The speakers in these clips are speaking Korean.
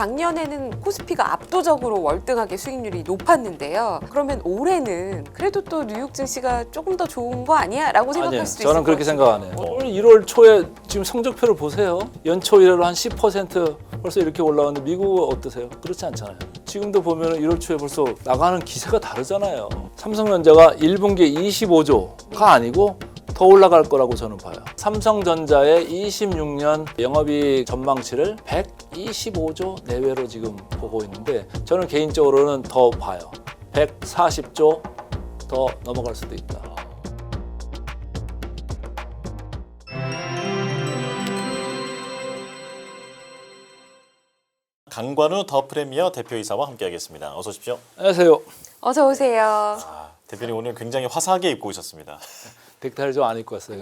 작년에는 코스피가 압도적으로 월등하게 수익률이 높았는데요. 그러면 올해는 그래도 또 뉴욕 증시가 조금 더 좋은 거 아니야? 라고 생각할 아니에요. 수도 있을 저는 것 그렇게 같은데요. 생각 안 해요. 오늘 1월 초에 지금 성적표를 보세요. 연초 이래로 한 10% 벌써 이렇게 올라왔는데 미국은 어떠세요? 그렇지 않잖아요. 지금도 보면 1월 초에 벌써 나가는 기세가 다르잖아요. 삼성전자가 1분기에 25조가 아니고 더 올라갈 거라고 저는 봐요. 삼성전자의 26년 영업이익 전망치를 125조 내외로 지금 보고 있는데 저는 개인적으로는 더 봐요. 140조 더 넘어갈 수도 있다. 강관우 더 프레미어 대표이사와 함께하겠습니다. 어서 오십시오. 안녕하세요. 어서 오세요. 아, 대표님 오늘 굉장히 화사하게 입고 오셨습니다. 넥타이를 좀 안 입고 왔어요.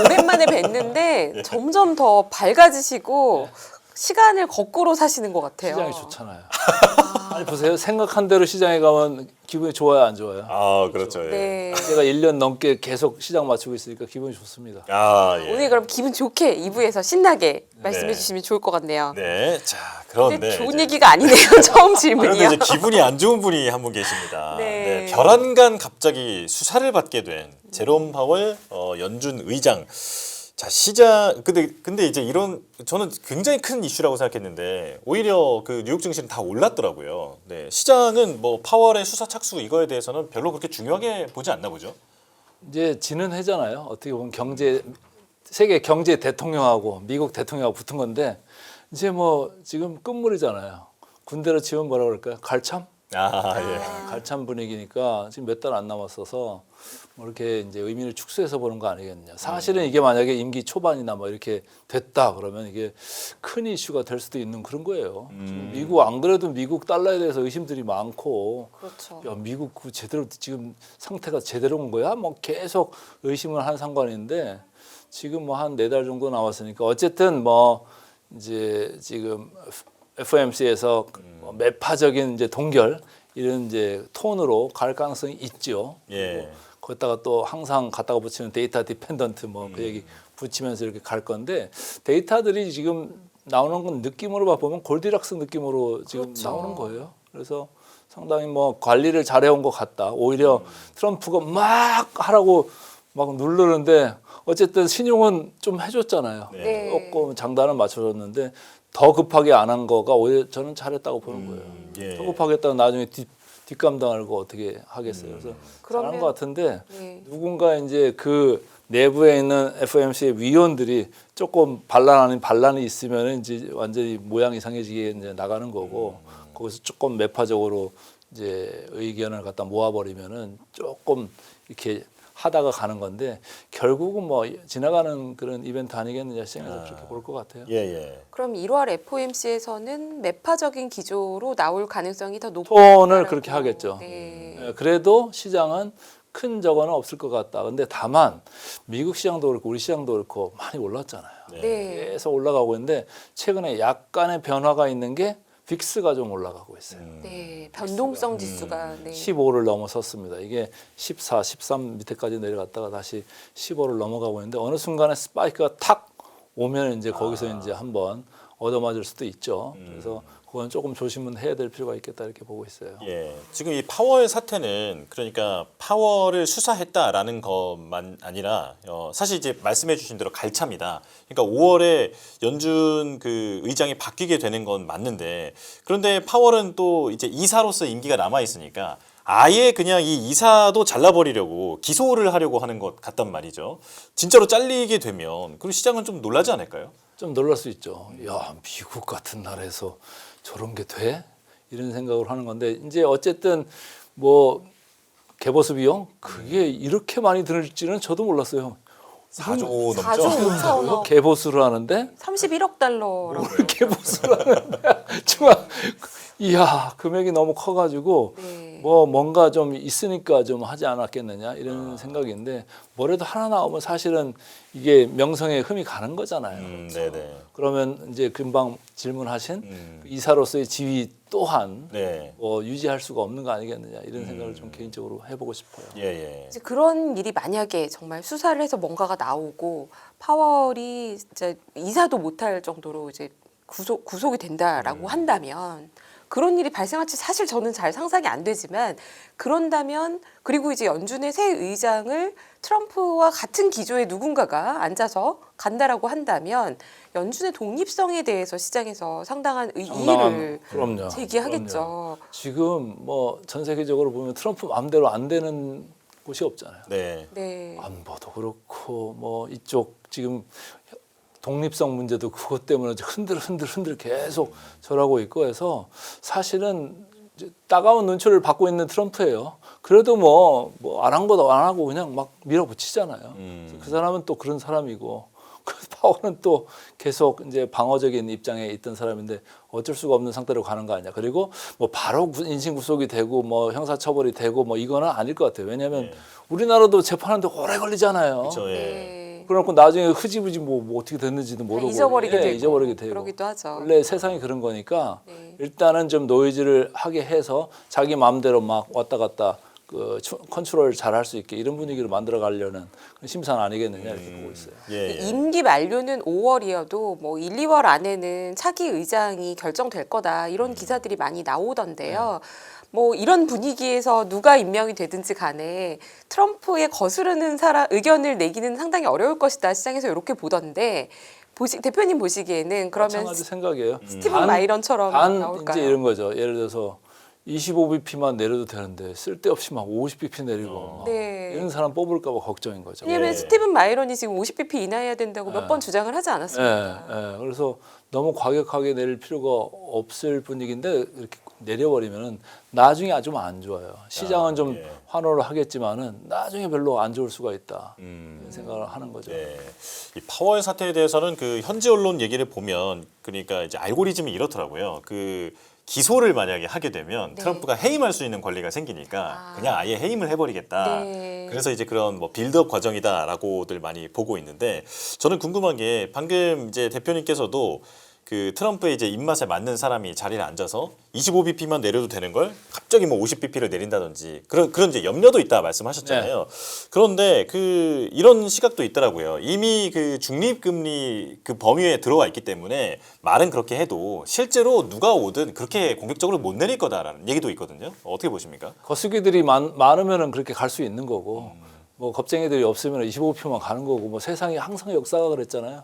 오랜만에 뵀는데 점점 더 밝아지시고 시간을 거꾸로 사시는 것 같아요. 시장이 좋잖아요. 아니 보세요. 생각한 대로 시장에 가면 기분이 좋아요, 안 좋아요? 아, 그렇죠. 예. 네. 제가 1년 넘게 계속 시장 맞추고 있으니까 기분이 좋습니다. 아, 예. 오늘 그럼 기분 좋게 2부에서 신나게 말씀해 네. 주시면 좋을 것 같네요. 네. 자, 근데 그런데 좋은 이제, 얘기가 아니네요. 처음 그런데 질문이요. 이제 기분이 안 좋은 분이 한 분 계십니다. 네. 별안간 갑자기 수사를 받게 된 제롬 파월 연준 의장. 자, 시장 근데 이제 이런 저는 굉장히 큰 이슈라고 생각했는데 오히려 그 뉴욕 증시는 다 올랐더라고요. 네. 시장은 뭐 파월의 수사 착수 이거에 대해서는 별로 그렇게 중요하게 보지 않나 보죠. 이제 지는 해잖아요. 어떻게 보면 세계 경제 대통령하고 미국 대통령하고 붙은 건데 이제 뭐 지금 끝물이잖아요. 군대로 치면 뭐라 그럴까요? 갈참? 아, 예. 갈참 분위기니까 지금 몇 달 안 남았어서 뭐 이렇게 이제 의미를 축소해서 보는 거 아니겠냐. 사실은 이게 만약에 임기 초반이나 뭐 이렇게 됐다 그러면 이게 큰 이슈가 될 수도 있는 그런 거예요. 지금 미국 안 그래도 미국 달러에 대해서 의심들이 많고 그렇죠. 야 미국 그 제대로 지금 상태가 제대로 온 거야? 뭐 계속 의심을 한 상관인데 지금 뭐 한 4달 정도 남았으니까 어쨌든 뭐 이제 지금 FOMC에서 매파적인 이제 동결 이런 이제 톤으로 갈 가능성이 있죠. 예. 거기다가 또 항상 갖다가 붙이는 데이터 디펜던트 뭐 그 얘기 붙이면서 이렇게 갈 건데 데이터들이 지금 나오는 건 느낌으로 보면 골디락스 느낌으로 지금 그렇죠. 나오는 거예요. 그래서 상당히 뭐 관리를 잘해온 것 같다. 오히려 트럼프가 막 하라고 막 누르는데 어쨌든 신용은 좀 해줬잖아요. 네. 조금 장단을 맞춰줬는데 더 급하게 안 한 거가 오히려 저는 잘했다고 보는 거예요. 예. 더 급하게 했다가 나중에 뒷감당 알고 어떻게 하겠어요. 그래서 그러면- 잘한 것 같은데 네. 누군가 이제 그 내부에 있는 FOMC의 위원들이 조금 반란 아닌 반란이 있으면 이제 완전히 모양 이상해지게 이제 나가는 거고 거기서 조금 매파적으로 이제 의견을 갖다 모아버리면은 조금 이렇게 하다가 가는 건데 결국은 뭐 지나가는 그런 이벤트 아니겠느냐 시장에서 그렇게 볼 것 같아요. 예, 예. 그럼 1월 FOMC에서는 매파적인 기조로 나올 가능성이 더 높다. 톤을 그렇게 하겠죠. 네. 그래도 시장은 큰 저거는 없을 것 같다. 근데 다만 미국 시장도 그렇고 우리 시장도 그렇고 많이 올랐잖아요. 네. 계속 올라가고 있는데 최근에 약간의 변화가 있는 게 빅스가 좀 올라가고 있어요. 네. 변동성 지수가 네. 15를 넘어섰습니다. 이게 14, 13 밑에까지 내려갔다가 다시 15를 넘어가고 있는데 어느 순간에 스파이크가 탁 오면 이제 거기서 이제 한번 얻어맞을 수도 있죠. 그래서 그건 조금 조심은 해야 될 필요가 있겠다 이렇게 보고 있어요. 예. 지금 이 파월 사태는 그러니까 파월을 수사했다라는 것만 아니라 사실 이제 말씀해 주신 대로 갈참이다. 그러니까 5월에 연준 그 의장이 바뀌게 되는 건 맞는데 그런데 파월은 또 이제 이사로서 임기가 남아 있으니까 아예 그냥 이 이사도 잘라버리려고 기소를 하려고 하는 것 같단 말이죠. 진짜로 잘리게 되면 그럼 시장은 좀 놀라지 않을까요? 좀 놀랄 수 있죠. 야, 미국 같은 나라에서 저런 게 돼? 이런 생각을 하는 건데 이제 어쨌든 뭐 개보수 비용 그게 이렇게 많이 들을지는 저도 몰랐어요. 4조 4조 넘죠? 5천억, 개보수를 하는데 31억 달러라고. 개보수를 하는데 정말 이야 금액이 너무 커가지고 네. 뭐 뭔가 좀 있으니까 좀 하지 않았겠느냐 이런 생각인데 뭐라도 하나 나오면 사실은 이게 명성에 흠이 가는 거잖아요. 네네. 그러면 이제 금방 질문하신 그 이사로서의 지위 또한 네. 뭐 유지할 수가 없는 거 아니겠느냐 이런 생각을 좀 개인적으로 해보고 싶어요. 예, 예. 이제 그런 일이 만약에 정말 수사를 해서 뭔가가 나오고 파월이 진짜 이사도 못할 정도로 이제 구속이 된다라고 한다면 그런 일이 발생할지 사실 저는 잘 상상이 안 되지만 그런다면 그리고 이제 연준의 새 의장을 트럼프와 같은 기조의 누군가가 앉아서 간다라고 한다면 연준의 독립성에 대해서 시장에서 상당한 의의를 그럼요. 제기하겠죠. 그럼요. 지금 뭐 전 세계적으로 보면 트럼프 마음대로 안 되는 곳이 없잖아요. 네. 네. 안보도 그렇고 뭐 이쪽 지금 독립성 문제도 그것 때문에 흔들 계속 절하고 있고 해서 사실은 이제 따가운 눈초리를 받고 있는 트럼프예요. 그래도 뭐 안 한 것도 안 하고 그냥 막 밀어붙이잖아요. 그 사람은 또 그런 사람이고 그 파워는 또 계속 이제 방어적인 입장에 있던 사람인데 어쩔 수가 없는 상태로 가는 거 아니야. 그리고 뭐 바로 인신 구속이 되고 뭐 형사 처벌이 되고 뭐 이거는 아닐 것 같아요. 왜냐하면 우리나라도 재판하는데 오래 걸리잖아요. 그렇죠. 예. 네. 그래놓고 나중에 흐지부지 뭐 어떻게 됐는지도 모르고 잊어버리게 되고 잊어버리게 되고 그러기도 하죠. 원래 세상이 그런 거니까 네. 일단은 좀 노이즈를 하게 해서 자기 마음대로 막 왔다 갔다 그 컨트롤 잘 할 수 있게 이런 분위기를 만들어 가려는 그런 심산 아니겠느냐 이렇게 보고 있어요. 예. 임기 만료는 5월이어도 뭐 1, 2월 안에는 차기 의장이 결정될 거다 이런 기사들이 많이 나오던데요. 뭐 이런 분위기에서 누가 임명이 되든지 간에 트럼프의 거스르는 의견을 내기는 상당히 어려울 것이다 시장에서 이렇게 보던데 대표님 보시기에는 그러면 마찬가지 생각이에요. 스티븐 마이런처럼 단 나올까요? 이제 이런 거죠. 예를 들어서 25bp만 내려도 되는데 쓸데없이 막 50bp 내리고 막 네. 이런 사람 뽑을까 봐 걱정인 거죠. 왜냐하면 예. 스티븐 마이런이 지금 50bp 인하해야 된다고 몇 번 주장을 하지 않았습니까? 예. 그래서 너무 과격하게 내릴 필요가 없을 분위기인데 이렇게 내려버리면은 나중에 좀 안 좋아요. 시장은 좀 예. 환호를 하겠지만은 나중에 별로 안 좋을 수가 있다. 이런 생각을 하는 거죠. 네. 이 파월 사태에 대해서는 그 현지 언론 얘기를 보면 그러니까 이제 알고리즘이 이렇더라고요. 그 기소를 만약에 하게 되면 네. 트럼프가 해임할 수 있는 권리가 생기니까 그냥 아예 해임을 해버리겠다. 네. 그래서 이제 그런 뭐 빌드업 과정이다라고들 많이 보고 있는데 저는 궁금한 게 방금 이제 대표님께서도 그 트럼프의 이제 입맛에 맞는 사람이 자리에 앉아서 25bp만 내려도 되는 걸 갑자기 뭐 50bp를 내린다든지 그런 이제 염려도 있다 말씀하셨잖아요. 그런데 그 이런 시각도 있더라고요. 이미 그 중립금리 그 범위에 들어와 있기 때문에 말은 그렇게 해도 실제로 누가 오든 그렇게 공격적으로 못 내릴 거다라는 얘기도 있거든요. 어떻게 보십니까? 거시기들이 많으면은 그렇게 갈 수 있는 거고 뭐 겁쟁이들이 없으면 25표만 가는 거고 뭐 세상이 항상 역사가 그랬잖아요.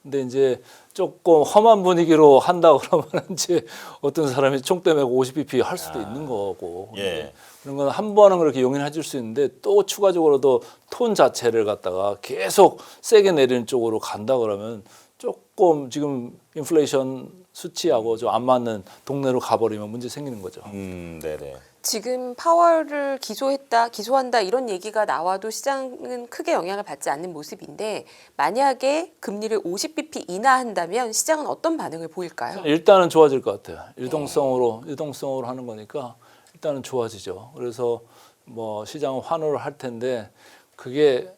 근데 이제 조금 험한 분위기로 한다 그러면 이제 어떤 사람이 총대 메고 50bp 할 수도 있는 거고. 예. 그런 건 한 번은 그렇게 용인해 줄 수 있는데 또 추가적으로도 톤 자체를 갖다가 계속 세게 내리는 쪽으로 간다 그러면 조금 지금 인플레이션 수치하고 좀 안 맞는 동네로 가버리면 문제 생기는 거죠. 네네. 지금 파월을 기소한다 이런 얘기가 나와도 시장은 크게 영향을 받지 않는 모습인데 만약에 금리를 50bp 인하한다면 시장은 어떤 반응을 보일까요? 일단은 좋아질 것 같아요. 유동성으로 하는 거니까 일단은 좋아지죠. 그래서 뭐 시장은 환호를 할 텐데 그게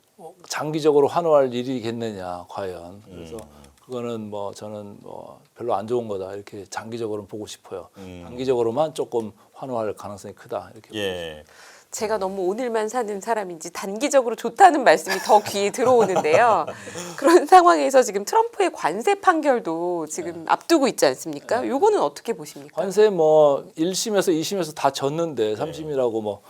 장기적으로 환호할 일이겠느냐 과연. 그래서 그거는 뭐 저는 뭐 별로 안 좋은 거다 이렇게 장기적으로는 보고 싶어요. 단기적으로만 조금 환호할 가능성이 크다 이렇게. 예. 제가 너무 오늘만 사는 사람인지 단기적으로 좋다는 말씀이 더 귀에 들어오는데요. 그런 상황에서 지금 트럼프의 관세 판결도 지금 앞두고 있지 않습니까? 요거는 어떻게 보십니까? 관세 뭐 1심에서 2심에서 다 졌는데 3심이라고 뭐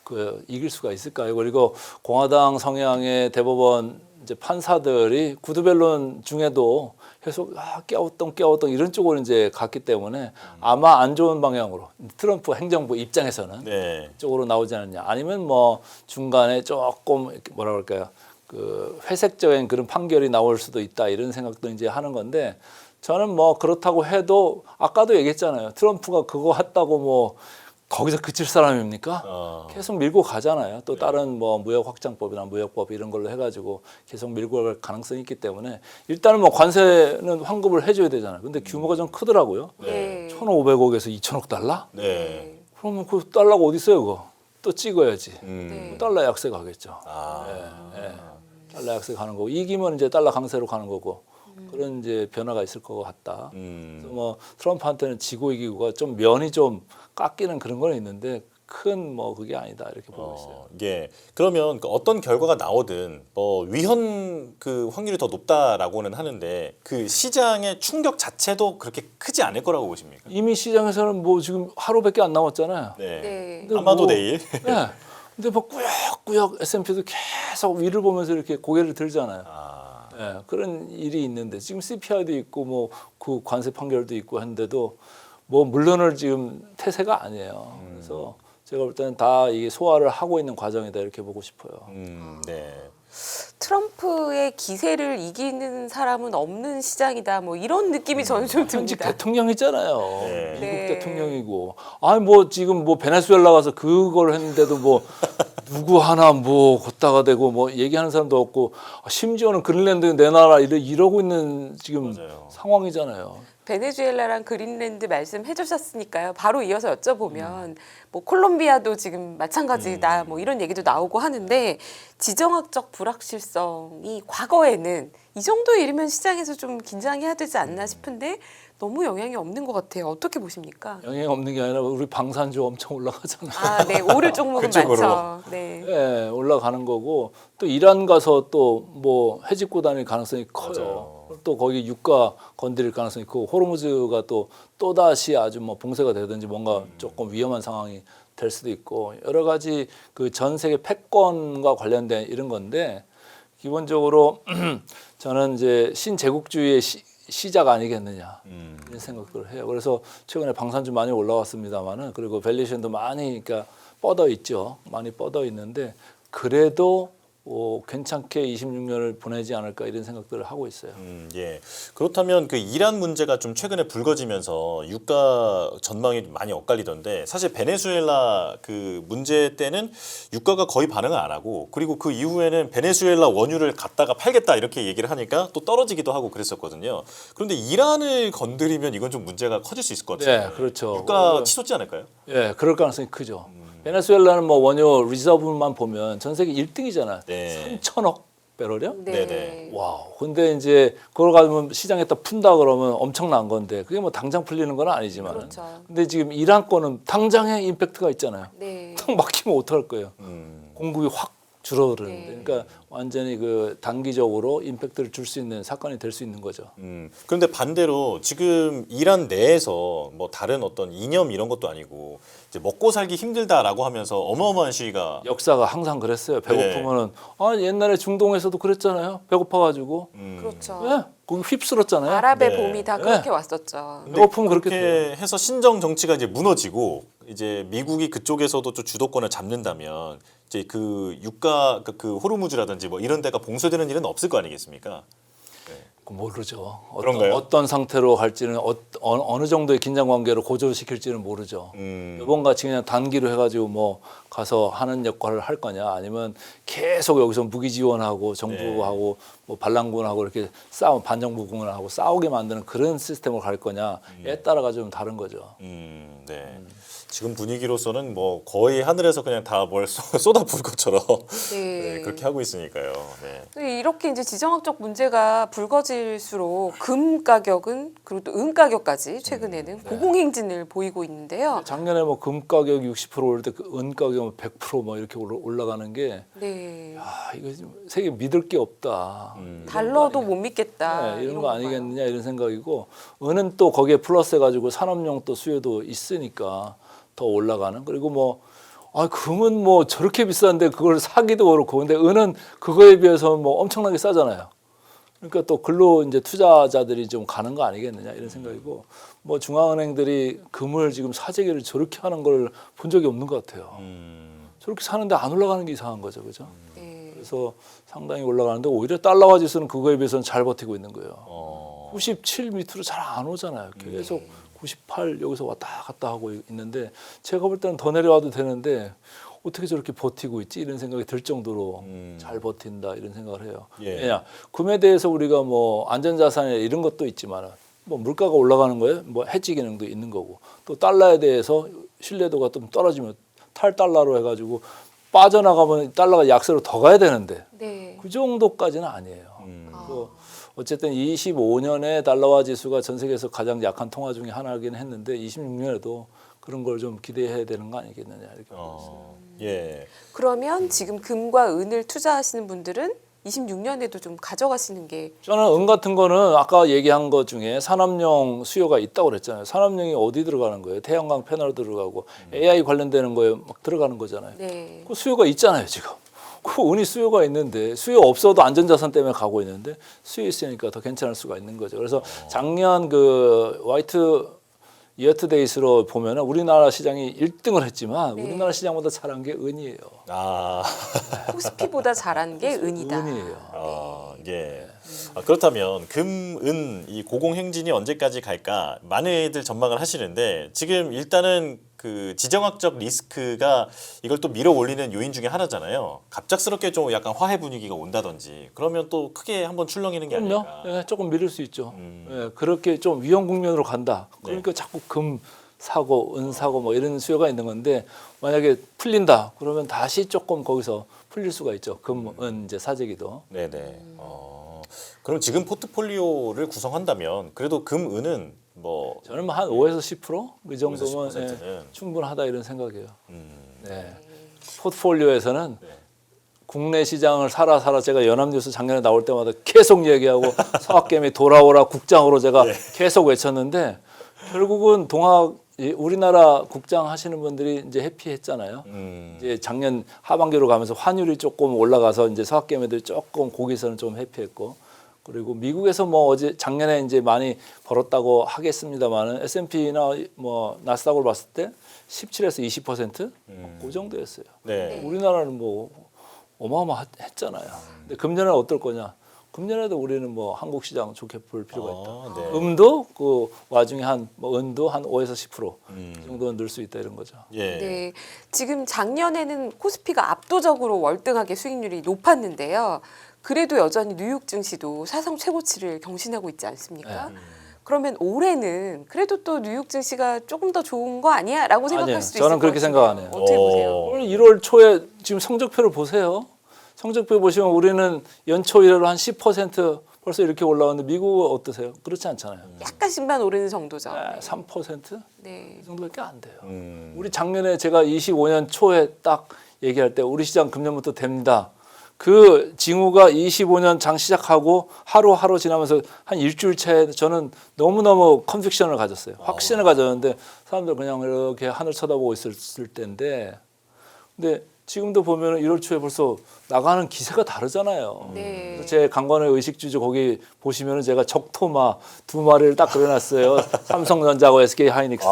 그 이길 수가 있을까요? 그리고 공화당 성향의 대법원 이제 판사들이 구두변론 중에도 계속 깨우똥 이런 쪽으로 이제 갔기 때문에 아마 안 좋은 방향으로 트럼프 행정부 입장에서는 네. 쪽으로 나오지 않느냐. 아니면 뭐 중간에 조금 뭐라 그럴까요? 그 회색적인 그런 판결이 나올 수도 있다 이런 생각도 이제 하는 건데 저는 뭐 그렇다고 해도 아까도 얘기했잖아요. 트럼프가 그거 했다고 뭐 거기서 그칠 사람입니까? 계속 밀고 가잖아요. 또 다른 뭐 무역 확장법이나 무역법 이런 걸로 해가지고 계속 밀고 갈 가능성이 있기 때문에 일단은 뭐 관세는 환급을 해줘야 되잖아요. 근데 규모가 좀 크더라고요. 네. 1,500억에서 2,000억 달러? 네. 그러면 그 달러가 어디 있어요, 그거? 또 찍어야지. 네. 달러 약세 가겠죠. 아. 달러 약세 가는 거고 이기면 이제 달러 강세로 가는 거고 그런 이제 변화가 있을 것 같다. 그래서 뭐 트럼프한테는 지고 이기고가 좀 면이 좀 깎이는 그런 건 있는데 큰 뭐 그게 아니다 이렇게 보고 있어요. 예. 그러면 그 어떤 결과가 나오든 뭐 위헌 그 확률이 더 높다라고는 하는데 그 시장의 충격 자체도 그렇게 크지 않을 거라고 보십니까? 이미 시장에서는 뭐 지금 하루밖에 안 남았잖아요. 네. 네. 근데 아마도 뭐- 내일. 네. 근데 뭐 꾸역꾸역 S&P도 계속 위를 보면서 이렇게 고개를 들잖아요. 아, 예, 그런 일이 있는데 지금 CPI도 있고 뭐 그 관세 판결도 있고 했는데도 뭐 물론을 지금 태세가 아니에요. 그래서 제가 볼 때는 다 이게 소화를 하고 있는 과정이다 이렇게 보고 싶어요. 네. 트럼프의 기세를 이기는 사람은 없는 시장이다. 뭐 이런 느낌이 저는 좀 현직 듭니다. 대통령이잖아요. 네. 미국 네. 대통령이고. 아니 뭐 지금 뭐 베네수엘라 가서 그걸 했는데도 뭐 누구 하나 뭐 걷다가 되고 뭐 얘기하는 사람도 없고 심지어는 그린랜드 내 나라 이러고 있는 지금 맞아요. 상황이잖아요. 베네수엘라랑 그린랜드 말씀해 주셨으니까요. 바로 이어서 여쭤보면 뭐 콜롬비아도 지금 마찬가지다. 뭐 이런 얘기도 나오고 하는데 지정학적 불확실성이 과거에는 이 정도 일이면 시장에서 좀 긴장해야 되지 않나 싶은데 너무 영향이 없는 것 같아요. 어떻게 보십니까? 영향 없는 게 아니라 우리 방산주 엄청 올라가잖아요. 아, 네. 오를 종목은 그쪽으로. 많죠. 네. 예, 올라가는 거고 또 이란 가서 또 뭐 해집고 다닐 가능성이 커요. 맞아요. 또 거기 유가 건드릴 가능성이 크고 호르무즈가 또 다시 아주 뭐 봉쇄가 되든지 뭔가 조금 위험한 상황이 될 수도 있고 여러 가지 그 전 세계 패권과 관련된 이런 건데 기본적으로 저는 이제 신제국주의의 시작 아니겠느냐 이런 생각들을 해요. 그래서 최근에 방산주 많이 올라왔습니다만은 그리고 밸류에이션도 많이 그러니까 뻗어 있죠. 많이 뻗어 있는데 그래도 괜찮게 26년을 보내지 않을까 이런 생각들을 하고 있어요. 예. 그렇다면 그 이란 문제가 좀 최근에 불거지면서 유가 전망이 많이 엇갈리던데 사실 베네수엘라 그 문제 때는 유가가 거의 반응을 안 하고 그리고 그 이후에는 베네수엘라 원유를 갖다가 팔겠다 이렇게 얘기를 하니까 또 떨어지기도 하고 그랬었거든요. 그런데 이란을 건드리면 이건 좀 문제가 커질 수 있을 것 같아요. 네, 그렇죠. 유가 치솟지 않을까요? 예, 그럴 가능성이 크죠. 베네수엘라는 뭐 원유 리저브만 보면 전 세계 1등이잖아요. 네. 3천억 배럴이요? 네. 네네. 와우. 근데 이제 그걸 가지고 시장에다 푼다 그러면 엄청난 건데 그게 뭐 당장 풀리는 건 아니지만. 그렇죠. 근데 지금 이란 거는 당장의 임팩트가 있잖아요. 네. 딱 막히면 어떡할 거예요. 공급이 확 줄어드는데. 네. 그러니까 완전히 그 단기적으로 임팩트를 줄 수 있는 사건이 될 수 있는 거죠. 그런데 반대로 지금 이란 내에서 뭐 다른 어떤 이념 이런 것도 아니고 이제 먹고 살기 힘들다라고 하면서 어마어마한 시위가 역사가 항상 그랬어요. 배고프면은 옛날에 중동에서도 그랬잖아요. 배고파가지고. 그렇죠. 예, 거기 휩쓸었잖아요. 아랍의 네. 봄이 다 그렇게 왔었죠. 배고프면 그렇게 돼요. 그렇게 해서 신정 정치가 이제 무너지고 이제 미국이 그쪽에서도 좀 주도권을 잡는다면 이제 그 유가 그 호르무즈라든지 뭐 이런 데가 봉쇄되는 일은 없을 거 아니겠습니까? 모르죠. 그런가요? 어떤 상태로 갈지는 어느 정도의 긴장 관계로 고조시킬지는 모르죠. 이번 같이 그냥 단기로 해가지고 뭐 가서 하는 역할을 할 거냐, 아니면 계속 여기서 무기 지원하고 정부하고 뭐 반란군하고 이렇게 반정부군을 하고 싸우게 만드는 그런 시스템으로 갈 거냐에 따라가 좀 다른 거죠. 네. 지금 분위기로서는 뭐 거의 하늘에서 그냥 다 뭘 쏟아 부을 것처럼 네, 그렇게 하고 있으니까요. 네. 이렇게 이제 지정학적 문제가 불거질수록 금 가격은 그리고 또 은 가격까지 최근에는 고공행진을 보이고 있는데요. 작년에 뭐 금 가격이 60% 오를 때 은 가격은 100%뭐 이렇게 올라가는 게 네. 이거 세계 믿을 게 없다. 달러도 못 믿겠다. 네, 이런 거 건가요? 아니겠느냐 이런 생각이고 은은 또 거기에 플러스 해가지고 산업용 또 수요도 있으니까 더 올라가는. 그리고 뭐 금은 뭐 저렇게 비싼데 그걸 사기도 그렇고, 근데 은은 그거에 비해서 뭐 엄청나게 싸잖아요. 그러니까 또 글로 이제 투자자들이 좀 가는 거 아니겠느냐 이런 생각이고, 뭐 중앙은행들이 금을 지금 사재기를 저렇게 하는 걸 본 적이 없는 것 같아요. 저렇게 사는데 안 올라가는 게 이상한 거죠, 그죠? 네. 그래서 상당히 올라가는데 오히려 달러화 지수는 그거에 비해서는 잘 버티고 있는 거예요. 97 밑으로 잘 안 오잖아요. 계속 98 여기서 왔다 갔다 하고 있는데 제가 볼 때는 더 내려와도 되는데 어떻게 저렇게 버티고 있지 이런 생각이 들 정도로 잘 버틴다 이런 생각을 해요. 예. 왜냐, 금에 대해서 우리가 뭐 안전자산이나 이런 것도 있지만 뭐 물가가 올라가는 거에 뭐 해지 기능도 있는 거고, 또 달러에 대해서 신뢰도가 좀 떨어지면 탈달러로 해가지고 빠져나가면 달러가 약세로 더 가야 되는데 네. 그 정도까지는 아니에요. 그래서 어쨌든 25년에 달러화 지수가 전 세계에서 가장 약한 통화 중에 하나긴 했는데 26년에도 그런 걸 좀 기대해야 되는 거 아니겠느냐 이렇게 보고 있습니다. 예. 그러면 지금 금과 은을 투자하시는 분들은 26년에도 좀 가져가시는 게 저는 은 같은 거는 아까 얘기한 것 중에 산업용 수요가 있다고 그랬잖아요. 산업용이 어디 들어가는 거예요? 태양광 패널 들어가고 AI 관련되는 거에 막 들어가는 거잖아요. 네. 그 수요가 있잖아요 지금. 그 은이 수요가 있는데 수요 없어도 안전자산 때문에 가고 있는데 수요 있으니까 더 괜찮을 수가 있는 거죠. 그래서 작년 그 화이트 이어트데이스로 보면은 우리나라 시장이 1등을 했지만 네. 우리나라 시장보다 잘한 게 은이에요. 아, 코스피보다 잘한 게 은이다. 은이에요. 예. 그렇다면 금, 은, 이 고공행진이 언제까지 갈까? 많이들 전망을 하시는데 지금 일단은 그 지정학적 리스크가 이걸 또 밀어 올리는 요인 중에 하나잖아요. 갑작스럽게 좀 약간 화해 분위기가 온다든지 그러면 또 크게 한번 출렁이는 게 그럼요. 아닐까. 예, 조금 미룰 수 있죠. 예, 그렇게 좀 위험 국면으로 간다. 그러니까 자꾸 금 사고 은 사고 뭐 이런 수요가 있는 건데 만약에 풀린다 그러면 다시 조금 거기서 풀릴 수가 있죠. 금, 은 이제 사재기도. 네네. 그럼 지금 포트폴리오를 구성한다면 그래도 금, 은은 뭐 저는 뭐 한 5에서 10%? 이 5에서 정도면 10%는? 예, 충분하다 이런 생각이에요. 네. 포트폴리오에서는 국내 시장을 살아 제가 연합뉴스 작년에 나올 때마다 계속 얘기하고 서학개미 돌아오라 국장으로 제가 계속 외쳤는데 결국은 우리나라 국장 하시는 분들이 이제 해피했잖아요. 이제 작년 하반기로 가면서 환율이 조금 올라가서 이제 서학개미들이 조금 거기서는 좀 해피했고 그리고 미국에서 뭐 어제 작년에 이제 많이 벌었다고 하겠습니다만은 S&P나 뭐 나스닥으로 봤을 때 17에서 20% 그 정도였어요. 네. 우리나라는 뭐 어마어마했잖아요. 근데 금년에는 어떨 거냐? 금년에도 우리는 뭐 한국 시장 좋게 볼 필요가 있다. 네. 음도 그 와중에 뭐 은도 한 5에서 10% 정도는 늘 수 있다 이런 거죠. 예. 네. 지금 작년에는 코스피가 압도적으로 월등하게 수익률이 높았는데요. 그래도 여전히 뉴욕 증시도 사상 최고치를 경신하고 있지 않습니까? 그러면 올해는 그래도 또 뉴욕 증시가 조금 더 좋은 거 아니야? 라고 생각할 아니에요. 수도 있을 것 저는 그렇게 생각 안 해요. 어떻게 보세요? 오늘 1월 초에 지금 성적표를 보세요. 성적표 보시면 우리는 연초 1회로 한 10% 벌써 이렇게 올라왔는데 미국은 어떠세요? 그렇지 않잖아요. 약간씩만 오르는 정도죠. 3%? 네. 이 정도밖에 안 돼요. 우리 작년에 제가 25년 초에 딱 얘기할 때 우리 시장 금년부터 됩니다. 그 징후가 25년 장 시작하고 하루하루 지나면서 한 일주일 차에 저는 너무너무 컨빅션을 가졌어요. 확신을 가졌는데 사람들 그냥 이렇게 하늘 쳐다보고 있을 때인데 근데 지금도 보면 1월 초에 벌써 나가는 기세가 다르잖아요. 네. 그래서 제 강관의 의식주주 거기 보시면은 제가 적토마 2마리를 딱 그려놨어요. 삼성전자하고 SK 하이닉스.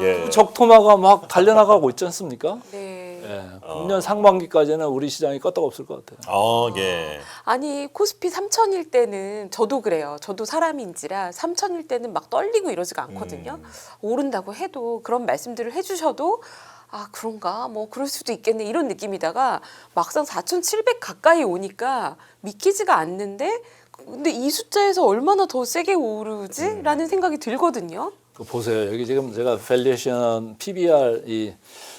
예. 적토마가 막 달려나가고 있지 않습니까? 네. 예, 금년 상반기까지는 우리 시장이 껐다없을 것 같아요. 예. 아니 코스피 3천일 때는 저도 그래요. 저도 사람인지라 3천일 때는 막 떨리고 이러지가 않거든요. 오른다고 해도 그런 말씀들을 해주셔도 아 그런가 뭐 그럴 수도 있겠네 이런 느낌이다가 막상 4,700 가까이 오니까 믿기지가 않는데 근데 이 숫자에서 얼마나 더 세게 오르지? 라는 생각이 들거든요. 보세요. 여기 지금 제가 밸류에이션 PBR 이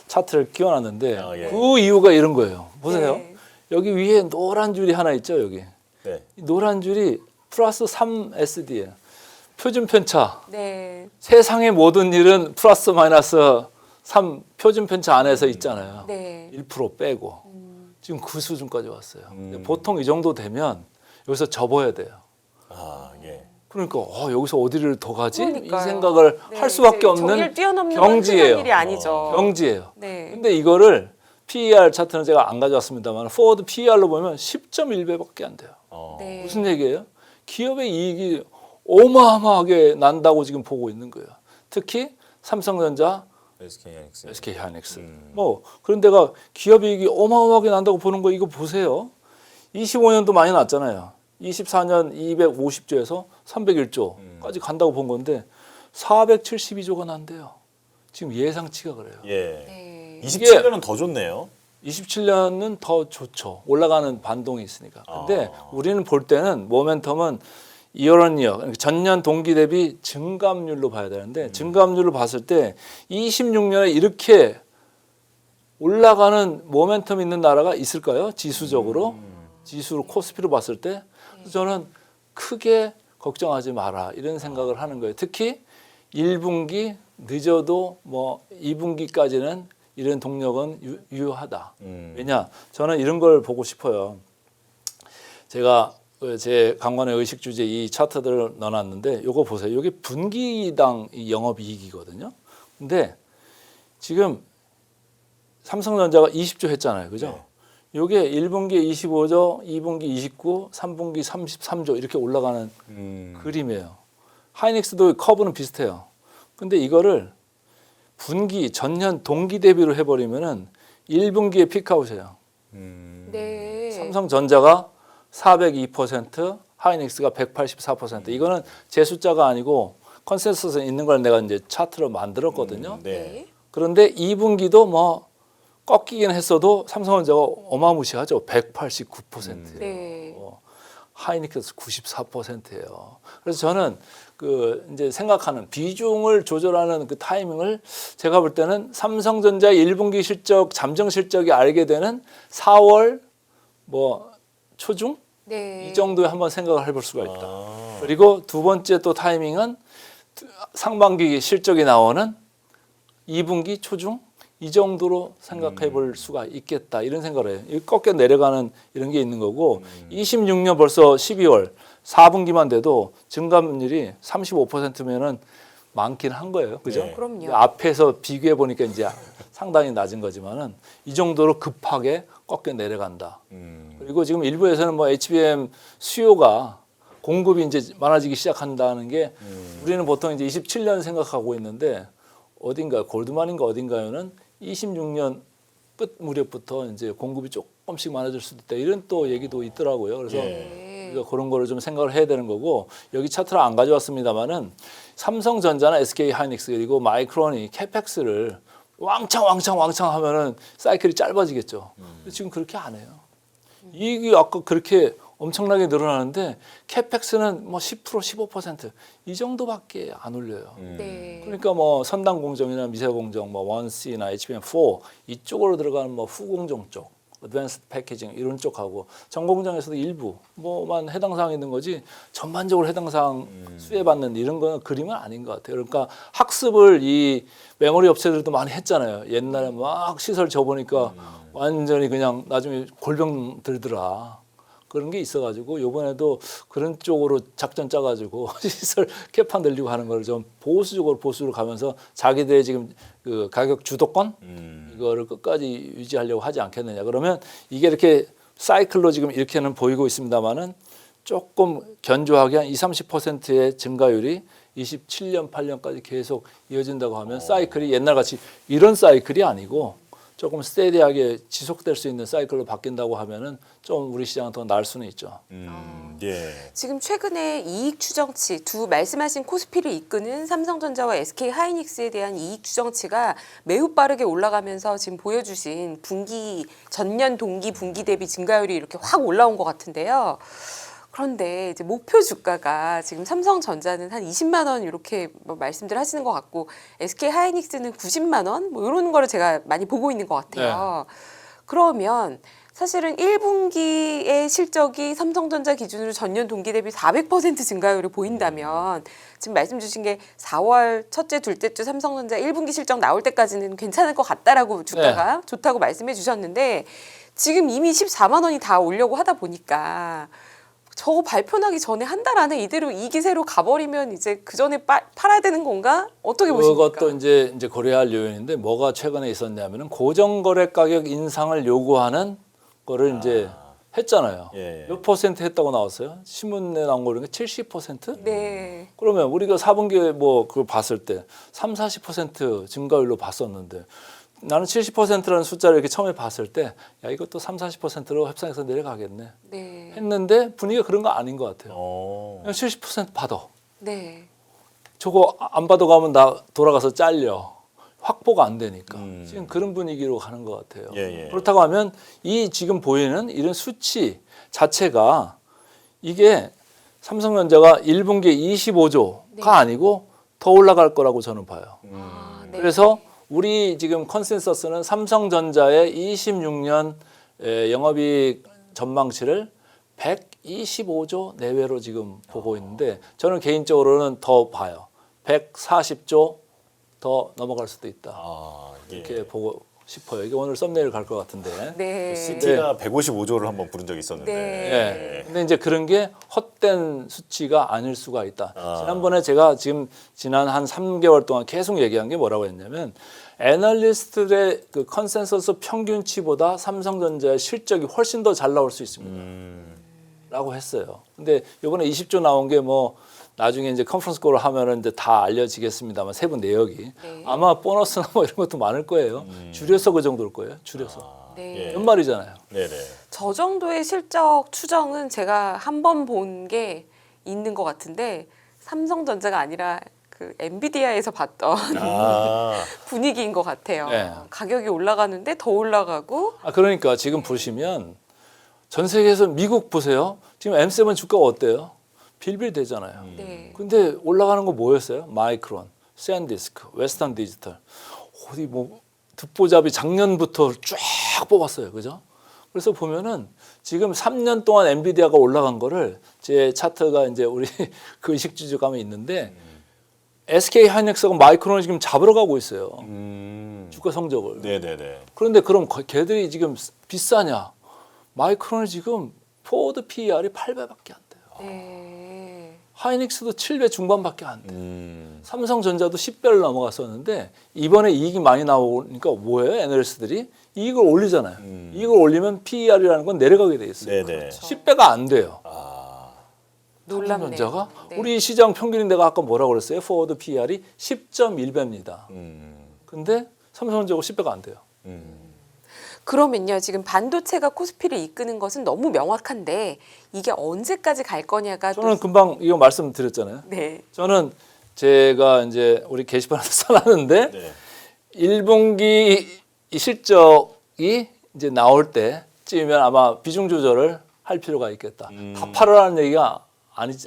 차트를 끼워놨는데 예. 그 이유가 이런 거예요. 보세요. 네. 여기 위에 노란 줄이 하나 있죠. 여기 네. 이 노란 줄이 플러스 3SD예요. 표준 편차. 네. 세상의 모든 일은 플러스 마이너스 3 표준 편차 안에서 있잖아요. 네. 1% 빼고 지금 그 수준까지 왔어요. 근데 보통 이 정도 되면 여기서 접어야 돼요. 예. 그러니까 여기서 어디를 더 가지? 그러니까요. 이 생각을 네, 할 수밖에 이제 없는 정의를 뛰어넘는 건 경지예요. 흔한 일이 아니죠. 경지예요. 네. 근데 이거를 PER 차트는 제가 안 가져왔습니다만 포워드 PER로 보면 10.1배밖에 안 돼요. 네. 무슨 얘기예요? 기업의 이익이 어마어마하게 난다고 지금 보고 있는 거예요. 특히 삼성전자, SK하이닉스. SK 하이닉스. 뭐 그런 데가 기업 이익이 어마어마하게 난다고 보는 거 이거 보세요. 25년도 많이 났잖아요. 24년 250조에서 301조까지 간다고 본 건데 472조가 난대요. 지금 예상치가 그래요. 예. 네. 27년은 더 좋네요. 27년은 더 좋죠. 올라가는 반동이 있으니까. 근데 우리는 볼 때는 모멘텀은 이어런이어 전년 동기 대비 증감률로 봐야 되는데 증감률로 봤을 때 26년에 이렇게 올라가는 모멘텀 있는 나라가 있을까요? 지수적으로 지수로 코스피로 봤을 때 저는 크게 걱정하지 마라 이런 생각을 하는 거예요. 특히 1분기 늦어도 뭐 2분기까지는 이런 동력은 유효하다. 왜냐? 저는 이런 걸 보고 싶어요. 제가 제 강관의 의식 주제 이 차트들을 넣어놨는데 요거 보세요. 이게 분기당 영업이익이거든요. 근데 지금 삼성전자가 20조 했잖아요. 그죠? 네. 요게 1분기에 25조, 2분기 29, 3분기 33조 이렇게 올라가는 그림이에요. 하이닉스도 커브는 비슷해요. 근데 이거를 분기, 전년 동기 대비로 해버리면은 1분기에 피크아웃이에요. 네. 삼성전자가 402%, 하이닉스가 184%. 이거는 제 숫자가 아니고 컨센서스에 있는 걸 내가 이제 차트로 만들었거든요. 네. 그런데 2분기도 뭐 꺾이긴 했어도 삼성전자가 어마무시하죠. 189%예요. 네. 하이닉스 94%예요. 그래서 저는 그 이제 생각하는 비중을 조절하는 그 타이밍을 제가 볼 때는 삼성전자 1분기 실적, 잠정 실적이 알게 되는 4월 뭐 초중 네. 이 정도에 한번 생각을 해볼 수가 있다. 아. 그리고 두 번째 또 타이밍은 상반기 실적이 나오는 2분기 초중 이 정도로 생각해 볼 수가 있겠다 이런 생각을 해요. 이 꺾여 내려가는 이런 게 있는 거고 26년 벌써 12월 4분기만 돼도 증감률이 35%면은 많긴 한 거예요. 그죠? 네. 그럼요. 앞에서 비교해 보니까 이제 상당히 낮은 거지만은 이 정도로 급하게 꺾여 내려간다. 그리고 지금 일부에서는 뭐 HBM 수요가 공급이 이제 많아지기 시작한다는 게 우리는 보통 이제 27년 생각하고 있는데 어딘가 골드만인가 어딘가에는 26년 끝 무렵부터 이제 공급이 조금씩 많아질 수도 있다 이런 또 얘기도 있더라고요. 그래서 네. 우리가 그런 거를 좀 생각을 해야 되는 거고 여기 차트를 안 가져왔습니다만은 삼성전자나 SK 하이닉스 그리고 마이크론이 캐펙스를 왕창 하면은 사이클이 짧아지겠죠. 근데 지금 그렇게 안 해요. 이익이 아까 그렇게 엄청나게 늘어나는데 캐펙스는 뭐 10% 15%이 정도밖에 안 올려요. 네. 그러니까 뭐 선단 공정이나 미세 공정, 뭐 1C나 HBM4 이쪽으로 들어가는 뭐 후공정 쪽, 어드밴스드 패키징 이런 쪽하고 전공정에서도 일부 뭐만 해당 사항이 있는 거지 전반적으로 해당 사항 수혜받는 이런 거는 그림은 아닌 것 같아요. 그러니까 학습을 이 메모리 업체들도 많이 했잖아요. 옛날에 막 시설 줘보니까 완전히 그냥 나중에 골병 들더라. 그런 게 있어가지고 이번에도 그런 쪽으로 작전 짜가지고 시설 캐파 늘리고 하는 걸 좀 보수로 가면서 자기들의 지금 그 가격 주도권 이거를 끝까지 유지하려고 하지 않겠느냐. 그러면 이게 이렇게 사이클로 지금 이렇게는 보이고 있습니다만은 조금 견조하게 한 20-30%의 증가율이 27년, 8년까지 계속 이어진다고 하면 사이클이 옛날같이 이런 사이클이 아니고 조금 스테디하게 지속될 수 있는 사이클로 바뀐다고 하면은 좀 우리 시장은 더 나을 수는 있죠. 예. 지금 최근에 이익 추정치 두 말씀하신 코스피를 이끄는 삼성전자와 SK 하이닉스에 대한 이익 추정치가 매우 빠르게 올라가면서 지금 보여주신 분기 전년 동기 분기 대비 증가율이 이렇게 확 올라온 것 같은데요. 그런데 이제 목표 주가가 지금 삼성전자는 한 20만 원 이렇게 뭐 말씀들 하시는 것 같고 SK 하이닉스는 90만 원 뭐 이런 거를 제가 많이 보고 있는 것 같아요. 그러면 사실은 1분기의 실적이 삼성전자 기준으로 전년 동기 대비 400% 증가율을 보인다면 지금 말씀 주신 게 4월 첫째, 둘째 주 삼성전자 1분기 실적 나올 때까지는 괜찮을 것 같다라고 주가가 좋다고 말씀해 주셨는데 지금 이미 14만 원이 다 오려고 하다 보니까 저거 발표 나기 전에 한 달 안에 이대로 이 기세로 가버리면 이제 그 전에 팔아야 되는 건가? 어떻게 보십니까? 그것도 이제 고려할 요인인데 뭐가 최근에 있었냐면은 고정거래 가격 인상을 요구하는 거를 이제 했잖아요. 예. 몇 퍼센트 했다고 나왔어요? 신문에 나온 거 그러니까 70%? 네. 그러면 우리가 4분기에 뭐 그걸 봤을 때 30-40% 증가율로 봤었는데 나는 70%라는 숫자를 이렇게 처음에 봤을 때 야 이것도 30-40%로 협상해서 내려가겠네 네. 했는데 분위기가 그런 거 아닌 것 같아요. 어. 그냥 70% 받아. 네. 저거 안 받아가면 나 돌아가서 잘려. 확보가 안 되니까 지금 그런 분위기로 가는 것 같아요. 예. 그렇다고 하면 이 지금 보이는 이런 수치 자체가 이게 삼성전자가 1분기에 25조가 아니고 더 올라갈 거라고 저는 봐요. 아, 네. 그래서 우리 지금 컨센서스는 삼성전자의 26년 영업이익 전망치를 125조 내외로 지금 보고 있는데 저는 개인적으로는 더 봐요. 140조 더 넘어갈 수도 있다. 예. 이렇게 보고 싶어요. 이게 오늘 썸네일 갈 것 같은데. 네. 시티가 155조를 한번 부른 적이 있었는데. 네. 예. 근데 이제 그런 게 헛된 수치가 아닐 수가 있다. 아. 지난번에 제가 지금 지난 한 3개월 동안 계속 얘기한 게 뭐라고 했냐면 애널리스트들의 그 컨센서스 평균치보다 삼성전자의 실적이 훨씬 더 잘 나올 수 있습니다. 라고 했어요. 근데 이번에 20조 나온 게 뭐 나중에 이제 컨퍼런스 콜을 하면은 이제 다 알려지겠습니다만 세부 내역이 네. 아마 보너스나 뭐 이런 것도 많을 거예요. 줄여서 그 정도일 거예요. 줄여서. 네. 예. 연말이잖아요. 네네. 저 정도의 실적 추정은 제가 한 번 본 게 있는 것 같은데 삼성전자가 아니라 그 엔비디아에서 봤던 아, 분위기인 것 같아요. 네. 가격이 올라가는데 더 올라가고 그러니까 지금 보시면 전 세계에서 미국 보세요. 지금 M7 주가가 어때요? 빌빌대잖아요. 네. 근데 올라가는 거 뭐였어요? 마이크론, 샌디스크, 웨스턴 디지털. 어디 뭐 듣보잡이 작년부터 쫙 뽑았어요. 그죠? 그래서 보면은 지금 3년 동안 엔비디아가 올라간 거를 제 차트가 이제 우리 그 의식주주 감에 있는데 SK 하이닉스가 마이크론을 지금 잡으러 가고 있어요. 주가 성적을. 네네네. 그런데 그럼 걔들이 지금 비싸냐? 마이크론이 지금 포워드 PER이 8배밖에 안 돼요. 네. 하이닉스도 7배 중반밖에 안 돼요. 삼성전자도 10배를 넘어갔었는데 이번에 이익이 많이 나오니까 뭐예요? 애널리스트들이 이익을 올리잖아요. 이익을 올리면 PER이라는 건 내려가게 돼 있어요. 네네. 10배가 안 돼요. 놀랍네요. 삼성전자가 네. 우리 시장 평균인 내가 아까 뭐라고 그랬어요? 포워드 PER이 10.1배입니다. 근데 삼성전자가 10배가 안 돼요. 그러면요, 지금 반도체가 코스피를 이끄는 것은 너무 명확한데 이게 언제까지 갈 거냐가 저는 금방 이거 말씀드렸잖아요. 네. 저는 제가 이제 우리 게시판에 써놨는데 네. 1분기 이 실적이 이제 나올 때쯤이면 아마 비중 조절을 할 필요가 있겠다. 다 팔으라는 얘기가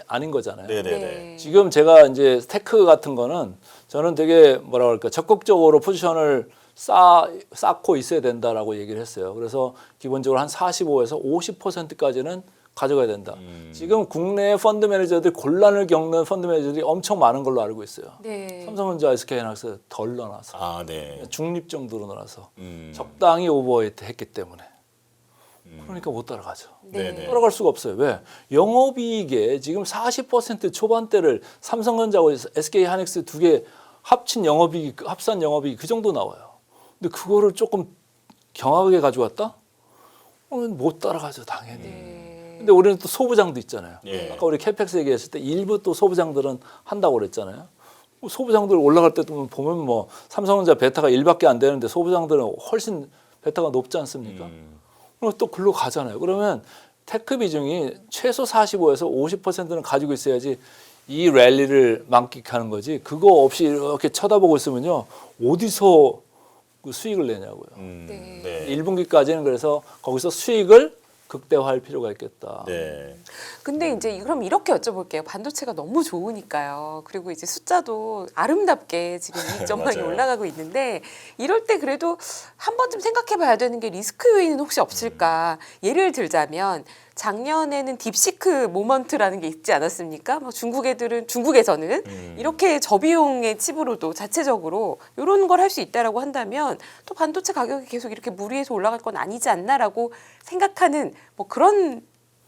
아닌 거잖아요. 네네네. 네. 지금 제가 이제 테크 같은 거는 저는 되게 뭐라 그럴까 적극적으로 포지션을 쌓고 있어야 된다라고 얘기를 했어요. 그래서 기본적으로 한 45에서 50%까지는 가져가야 된다. 지금 국내 펀드 매니저들 곤란을 겪는 펀드 매니저들이 엄청 많은 걸로 알고 있어요. 네. 삼성전자, SK하이닉스 덜 넣어놔서 아, 네. 중립 정도로 넣어서 음. 적당히 오버웨이트 했기 때문에 그러니까 못 따라가죠. 네네. 따라갈 수가 없어요. 왜? 영업이익에 지금 40% 초반대를 삼성전자하고 SK하이닉스 두 개 합친 영업이익, 합산 영업이익 그 정도 나와요. 근데 그거를 조금 경하게 가져왔다? 못 따라가죠, 당연히. 네. 근데 우리는 또 소부장도 있잖아요. 예. 아까 우리 캐펙스 얘기했을 때 일부 또 소부장들은 한다고 그랬잖아요. 뭐 소부장들 올라갈 때도 보면 뭐 삼성전자 베타가 1밖에 안 되는데 소부장들은 훨씬 베타가 높지 않습니까? 그럼 또 글로 가잖아요. 그러면 테크 비중이 최소 45에서 50%는 가지고 있어야지 이 랠리를 만끽하는 거지. 그거 없이 이렇게 쳐다보고 있으면요. 어디서 그 수익을 내냐고요. 네. 네. 1분기까지는 그래서 거기서 수익을 극대화할 필요가 있겠다. 네. 근데 이제 그럼 이렇게 여쭤볼게요. 반도체가 너무 좋으니까요. 그리고 이제 숫자도 아름답게 지금 이익 전망이 맞아요. 올라가고 있는데 이럴 때 그래도 한 번쯤 생각해봐야 되는 게 리스크 요인은 혹시 없을까? 예를 들자면 작년에는 딥시크 모먼트라는 게 있지 않았습니까? 뭐 중국 애들은 중국에서는 이렇게 저비용의 칩으로도 자체적으로 이런 걸 할 수 있다라고 한다면 또 반도체 가격이 계속 이렇게 무리해서 올라갈 건 아니지 않나라고 생각하는 뭐 그런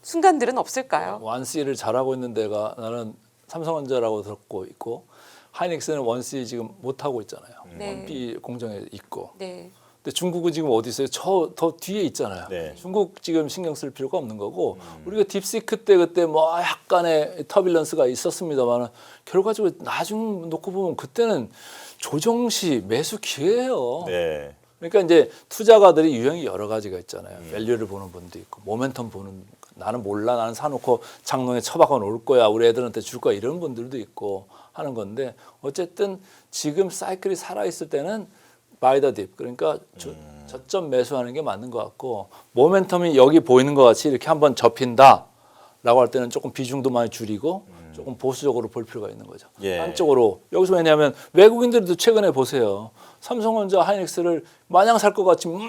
순간들은 없을까요? 원C를 잘하고 있는 데가 나는 삼성전자라고 듣고 있고 하이닉스는 원C 지금 못 하고 있잖아요. 네. 원P 공정에 있고. 네. 근데 중국은 지금 어디 있어요? 저 더 뒤에 있잖아요. 네. 중국 지금 신경 쓸 필요가 없는 거고 우리가 딥시크 때 그때 뭐 약간의 터빌런스가 있었습니다만 결과적으로 나중 놓고 보면 그때는 조정시 매수 기회예요. 네. 그러니까 이제 투자가들이 유형이 여러 가지가 있잖아요. 밸류를 보는 분도 있고 모멘텀 보는 나는 몰라 나는 사놓고 장롱에 처박아 놓을 거야 우리 애들한테 줄 거야 이런 분들도 있고 하는 건데 어쨌든 지금 사이클이 살아 있을 때는 바이 더 딥 그러니까 저점 매수하는 게 맞는 것 같고 모멘텀이 여기 보이는 것 같이 이렇게 한번 접힌다라고 할 때는 조금 비중도 많이 줄이고 조금 보수적으로 볼 필요가 있는 거죠. 예. 한쪽으로 여기서 왜냐하면 외국인들도 최근에 보세요. 삼성전자 하이닉스를 마냥 살 것 같이 막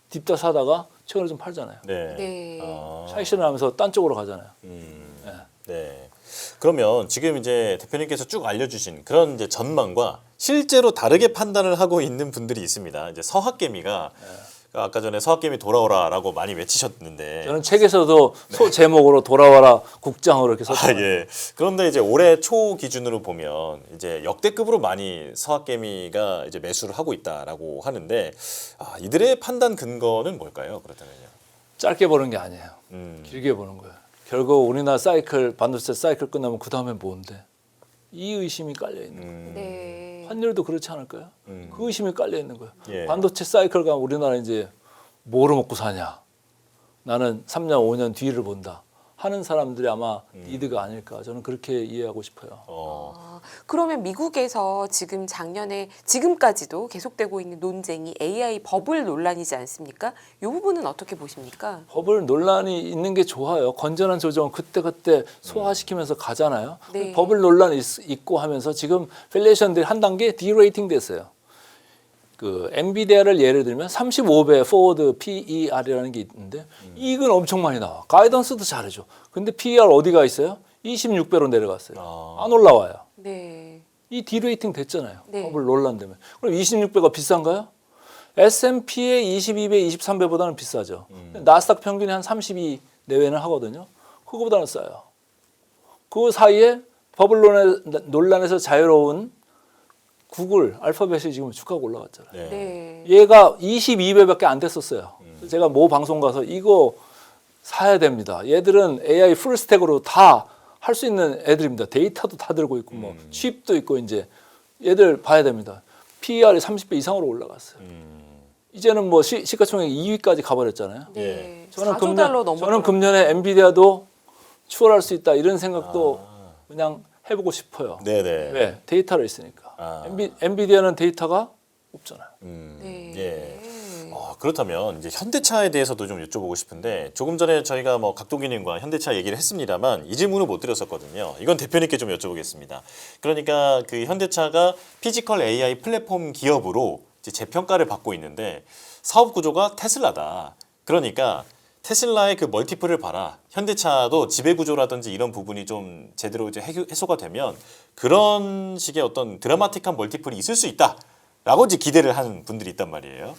딥다 사다가 최근에 좀 팔잖아요. 네. 네. 차익 실현하면서 딴 쪽으로 가잖아요. 네. 그러면 지금 이제 대표님께서 쭉 알려주신 그런 이제 전망과 실제로 다르게 판단을 하고 있는 분들이 있습니다. 이제 서학개미가 아까 전에 서학개미 돌아오라라고 많이 외치셨는데. 저는 책에서도 소 제목으로 돌아와라 국장으로 이렇게 썼어요. 예. 그런데 이제 올해 초 기준으로 보면 이제 역대급으로 많이 서학개미가 이제 매수를 하고 있다라고 하는데 이들의 판단 근거는 뭘까요? 그렇다면요. 짧게 보는 게 아니에요. 길게 보는 거예요. 결국 우리나라 사이클 반도체 사이클 끝나면 그 다음에 뭔데? 이 의심이 깔려 있는 거예요. 네. 환율도 그렇지 않을까요? 그 의심이 깔려 있는 거예요. 예. 반도체 사이클 가면 우리나라 이제 뭐로 먹고 사냐? 나는 3년, 5년 뒤를 본다. 하는 사람들이 아마 리드가 아닐까. 저는 그렇게 이해하고 싶어요. 그러면 미국에서 지금 작년에 지금까지도 계속되고 있는 논쟁이 AI 버블 논란이지 않습니까? 이 부분은 어떻게 보십니까? 버블 논란이 있는 게 좋아요. 건전한 조정은 그때그때 소화시키면서 가잖아요. 네. 버블 논란이 있고 하면서 지금 밸류에이션들이 한 단계 디레이팅 됐어요. 그 엔비디아를 예를 들면 35배 포워드 PER이라는 게 있는데 이익은 엄청 많이 나와. 가이던스도 잘해줘. 근데 PER 어디가 있어요? 26배로 내려갔어요. 안 올라와요. 네. 이 디레이팅 됐잖아요. 네. 버블 논란 때문에. 그럼 26배가 비싼가요? S&P의 22배, 23배보다는 비싸죠. 나스닥 평균이 한 32 내외는 하거든요. 그거보다는 싸요. 그 사이에 버블 논란에서 자유로운 구글, 알파벳이 지금 주가가 올라갔잖아요. 네. 네. 얘가 22배밖에 안 됐었어요. 제가 모 방송 가서 이거 사야 됩니다. 얘들은 AI 풀스택으로 다 할 수 있는 애들입니다. 데이터도 다 들고 있고 뭐 칩도 있고 이제 얘들 봐야 됩니다. PER이 30배 이상으로 올라갔어요. 이제는 뭐 시가총액 2위까지 가버렸잖아요. 네. 저는 4조 달러 저는 금년에 엔비디아도 추월할 수 있다 이런 생각도 그냥 해보고 싶어요. 네네. 왜? 데이터로 있으니까. 엔비디아는 데이터가 없잖아요. 네. 예. 그렇다면 이제 현대차에 대해서도 좀 여쭤보고 싶은데 조금 전에 저희가 뭐 각도기님과 현대차 얘기를 했습니다만 이 질문을 못 드렸었거든요. 이건 대표님께 좀 여쭤보겠습니다. 그러니까 그 현대차가 피지컬 AI 플랫폼 기업으로 이제 재평가를 받고 있는데 사업 구조가 테슬라다. 그러니까 테슬라의 그 멀티플을 봐라. 현대차도 지배 구조라든지 이런 부분이 좀 제대로 이제 해소가 되면 그런 식의 어떤 드라마틱한 멀티플이 있을 수 있다. 라고 이제 기대를 하는 분들이 있단 말이에요.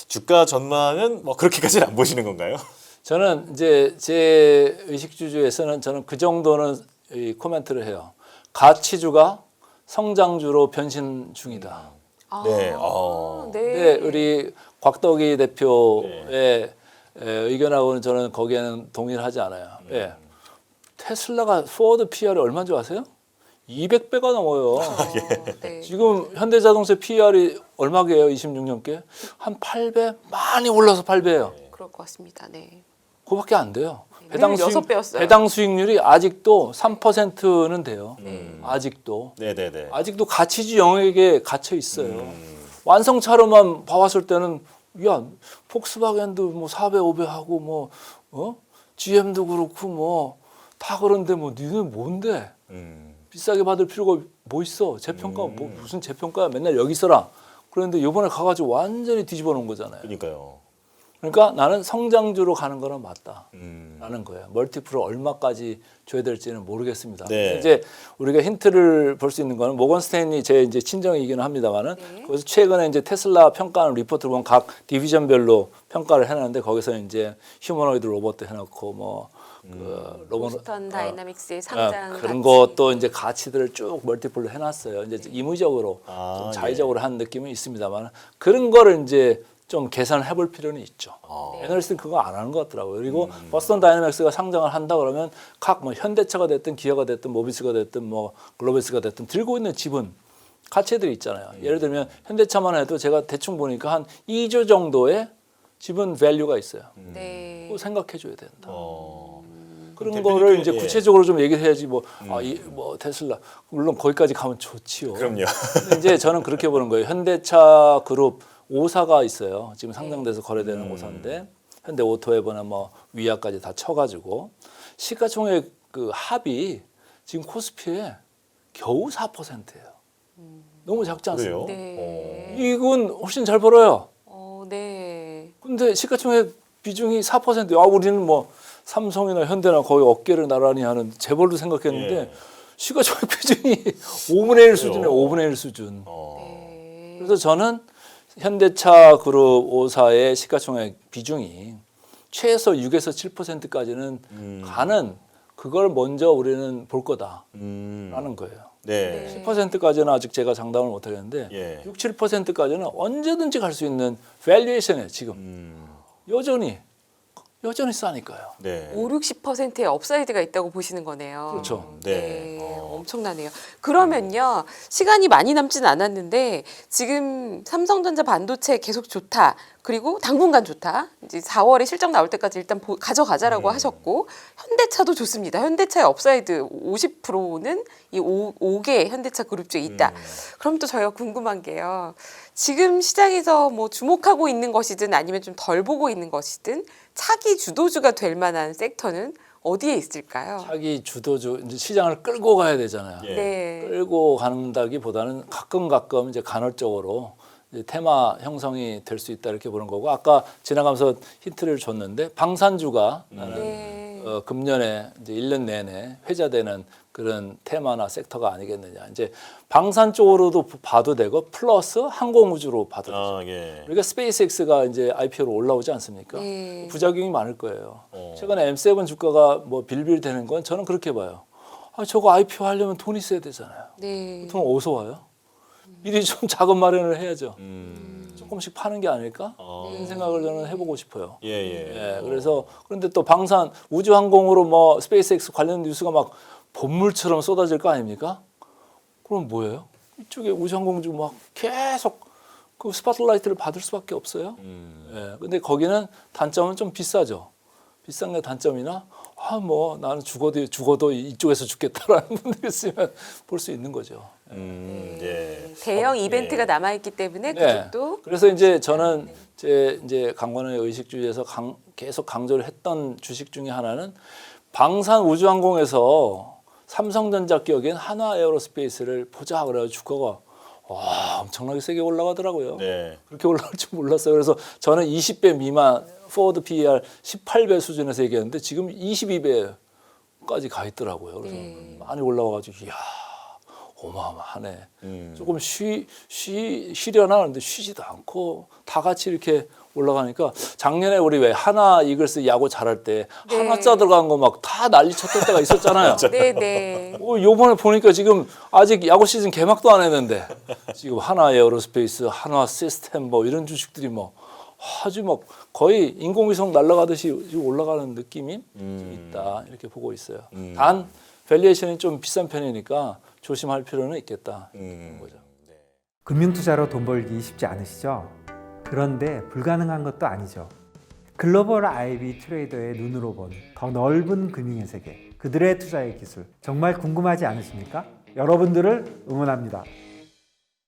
주가 전망은 뭐 그렇게까지는 안 보시는 건가요? 저는 이제 제 의식주주에서는 저는 그 정도는 이 코멘트를 해요. 가치주가 성장주로 변신 중이다. 네. 네, 우리 곽덕희 대표의 의견하고는 저는 거기에는 동의를 하지 않아요. 예. 테슬라가 포워드 PR이 얼마인 줄 아세요? 200배가 넘어요. 네. 지금 현대자동차 PR이 얼마게요? 26년께? 한 8배? 많이 올라서 8배예요. 그럴 것 같습니다. 네. 그거밖에 안 돼요. 늘 6배였어요. 배당 수익률이 아직도 3%는 돼요. 아직도. 네네네. 아직도 가치주 영역에 갇혀 있어요. 완성차로만 봐왔을 때는 야 폭스바겐도 뭐 4배, 5배 하고 뭐 GM도 그렇고 뭐 다 그런데 뭐 니는 뭔데? 비싸게 받을 필요가 뭐 있어? 재평가 뭐 무슨 재평가야? 맨날 여기 있어라. 그런데 이번에 가가지고 완전히 뒤집어 놓은 거잖아요. 그러니까요. 그러니까 나는 성장주로 가는 거는 맞다라는 거예요. 멀티플을 얼마까지 줘야 될지는 모르겠습니다. 네. 이제 우리가 힌트를 볼 수 있는 거는 모건 스탠리 제 이제 친정이기는 합니다만은 그래서 최근에 이제 테슬라 평가하는 리포트를 보면 각 디비전별로 평가를 해놨는데 거기서 이제 휴머노이드 로봇 해놓고 뭐 그 보스턴 다이나믹스의 상장 그런 가치. 것도 이제 가치들을 쭉 멀티플로 해놨어요. 이제 임의적으로 좀 자의적으로 한 느낌은 있습니다만 그런 거를 이제 좀 계산을 해볼 필요는 있죠. 애널리스트는 그거 안 하는 것 같더라고요. 그리고 보스턴 다이나믹스가 상장을 한다 그러면 각 뭐 현대차가 됐든 기아가 됐든 모비스가 됐든 뭐 글로베스가 됐든 들고 있는 지분 가치들이 있잖아요. 예를 들면 현대차만 해도 제가 대충 보니까 한 2조 정도의 지분 밸류가 있어요. 네. 그거 생각해 줘야 된다. 그런 대표님께, 거를 이제 예. 구체적으로 좀 얘기를 해야지 뭐 테슬라 물론 거기까지 가면 좋지요. 그럼요. 근데 이제 저는 그렇게 보는 거예요. 현대차 그룹 5사가 있어요. 지금 상장돼서 거래되는 5사인데 현대 오토웨버나 뭐 위아까지 다 쳐가지고 시가총액 그 합이 지금 코스피에 겨우 4%예요. 너무 작지 않습니까? 그래요? 네. 이건 훨씬 잘 벌어요. 네. 근데 시가총액 비중이 4%. 아, 우리는 뭐 삼성이나 현대나 거의 어깨를 나란히 하는 재벌로 생각했는데 예. 시가총액 비중이 5분의 1 수준이에요. 5분의 1 수준. 네. 그래서 저는 현대차 그룹 5사의 시가총액 비중이 최소 6에서 7%까지는 가는 그걸 먼저 우리는 볼 거다라는 거예요. 네. 10%까지는 아직 제가 장담을 못 하겠는데 예. 6, 7%까지는 언제든지 갈 수 있는 밸류에이션에 지금 여전히 싸니까요. 네. 5, 60%의 업사이드가 있다고 보시는 거네요. 그렇죠. 네. 엄청나네요. 그러면요, 시간이 많이 남진 않았는데 지금 삼성전자 반도체 계속 좋다. 그리고 당분간 좋다. 이제 4월에 실적 나올 때까지 일단 가져가자라고 하셨고, 현대차도 좋습니다. 현대차의 업사이드 50%는 이 5개 현대차 그룹주에 있다. 그럼 또 저희가 궁금한 게요. 지금 시장에서 뭐 주목하고 있는 것이든 아니면 좀 덜 보고 있는 것이든 차기 주도주가 될 만한 섹터는 어디에 있을까요? 차기 주도주 이제 시장을 끌고 가야 되잖아요. 예. 네. 끌고 간다기보다는 가끔 이제 간헐적으로 이제 테마 형성이 될 수 있다 이렇게 보는 거고 아까 지나가면서 힌트를 줬는데 방산주가 나는 네. 금년에 이제 1년 내내 회자되는 그런 테마나 섹터가 아니겠느냐. 이제 방산 쪽으로도 봐도 되고 플러스 항공우주로 봐도 되죠. 아, 예. 우리가 스페이스X가 이제 IPO로 올라오지 않습니까? 네. 부작용이 많을 거예요. 최근에 M7 주가가 뭐 빌빌대는 건 저는 그렇게 봐요. 아, 저거 IPO 하려면 돈 있어야 되잖아요. 네. 돈 어디서 와요? 미리 좀 자금 마련을 해야죠. 조금씩 파는 게 아닐까? 이런 생각을 저는 해보고 싶어요. 예, 예. 예, 그래서 그런데 또 방산 우주항공으로 뭐 스페이스X 관련 뉴스가 막 본물처럼 쏟아질 거 아닙니까? 그럼 뭐예요? 이쪽에 우주항공주 막 계속 그 스포트라이트를 받을 수밖에 없어요. 예, 근데 거기는 단점은 좀 비싸죠. 비싼 게 단점이나 아 뭐 나는 죽어도 이쪽에서 죽겠다라는 분들이 있으면 볼 수 있는 거죠. 예. 대형 이벤트가 남아있기 때문에 네. 그쪽도 그래서 이제 저는 제 이제 강건의 의식주의에서 계속 강조를 했던 주식 중에 하나는 방산 우주항공에서 삼성전자 기업인 한화에어로스페이스를 보자 그래서 주가가 와 엄청나게 세게 올라가더라고요. 네. 그렇게 올라갈 줄 몰랐어요. 그래서 저는 20배 미만 포워드 PER 18배 수준에서 얘기했는데 지금 22배까지 가 있더라고요. 그래서 많이 올라와가지고 이야 어마어마하네. 조금 쉬려나 하는데 쉬지도 않고 다 같이 이렇게 올라가니까 작년에 우리 왜 하나 이글스 야구 잘할 때 네. 하나짜 들어간 거 막 다 난리 쳤던 때가 있었잖아요. 네네. 요번에 보니까 지금 아직 야구 시즌 개막도 안 했는데 지금 하나 에어로스페이스, 하나 시스템 뭐 이런 주식들이 뭐 아주 막 거의 인공위성 날아가듯이 지금 올라가는 느낌이 좀 있다 이렇게 보고 있어요. 단 밸류에이션이 좀 비싼 편이니까 조심할 필요는 있겠다 이런 거죠. 금융투자로 돈 벌기 쉽지 않으시죠? 그런데 불가능한 것도 아니죠. 글로벌 IB 트레이더의 눈으로 본 더 넓은 금융의 세계, 그들의 투자의 기술 정말 궁금하지 않으십니까? 여러분들을 응원합니다.